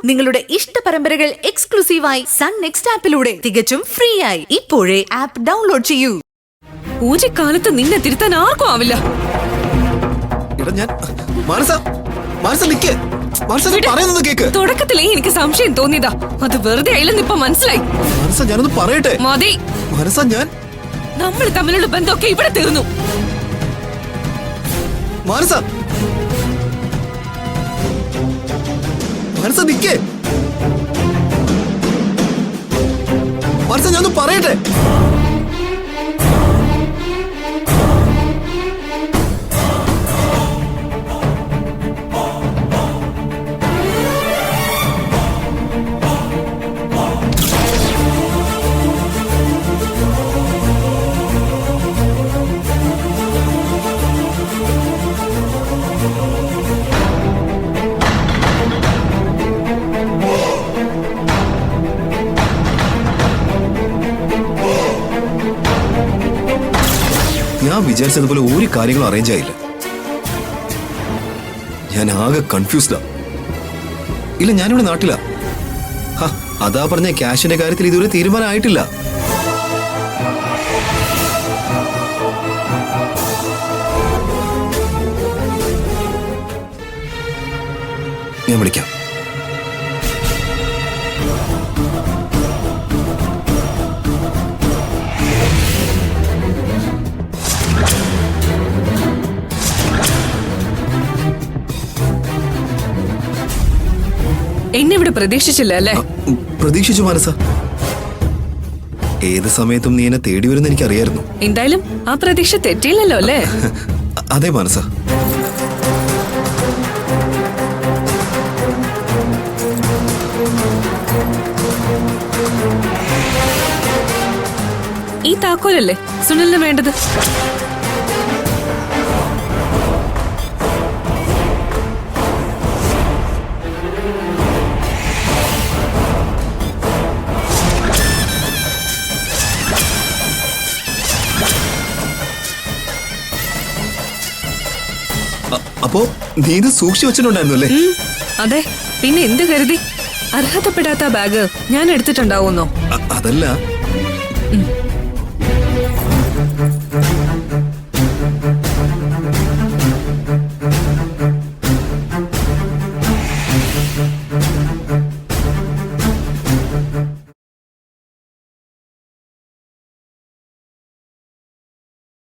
നിങ്ങളുടെ ഇഷ്ട പരമ്പരകൾ എക്സ്ക്ലൂസീവായി സൺ നെക്സ്റ്റ് ആപ്പിലൂടെ തികച്ചും ഫ്രീ ആയി ഇപ്പോഴേ ആപ്പ് ഡൗൺലോഡ് ചെയ്യൂ. ഒരു കാലത്ത് നിന്നെ തിരുത്താൻ ആർക്കും ആവില്ല. തുടക്കത്തിലേ എനിക്ക് സംശയം തോന്നിയതാ. അത് വെറുതെ ആയില്ലെന്ന് ഇപ്പൊ മനസ്സിലായി. ഞാനൊന്ന് പറയട്ടെ. മതി. നമ്മൾ തമ്മിലുള്ള ബന്ധമൊക്കെ ഇവിടെ തീർന്നു. ഞാനൊന്ന് പറയട്ടെ. ഞാൻ വിചാരിച്ചതുപോലെ ഒരു കാര്യങ്ങളും അറേഞ്ച് ആയില്ല. ഞാൻ ആകെ കൺഫ്യൂസ്ഡാ. ഇല്ല, ഞാനിവിടെ നാട്ടിലാ. അതാ പറഞ്ഞ ക്യാഷിന്റെ കാര്യത്തിൽ ഇതുവരെ തീരുമാനമായിട്ടില്ല. ഞാൻ വിളിക്കാം. എന്നെ ഇവിടെ പ്രതീക്ഷിച്ചില്ല അല്ലേ? പ്രതീക്ഷിച്ചു മനസ്സ. ഏത് സമയത്തും നീ എന്നെ തേടി വരുന്ന എനിക്കറിയായിരുന്നു. എന്തായാലും ആ പ്രതീക്ഷ തെറ്റിയില്ലല്ലോ അല്ലേ? അതെ മനസ്സ. ഈ താക്കോലല്ലേ സുനിലിന് വേണ്ടത്? അപ്പോ നീ ഇത് സൂക്ഷിച്ചു വെച്ചിട്ടുണ്ടായിരുന്നു അല്ലേ? അതെ, പിന്നെ എന്ത് കരുതി? അർഹതപ്പെടാത്ത ബാഗ് ഞാൻ എടുത്തിട്ടുണ്ടാവുന്നോ? അതല്ല,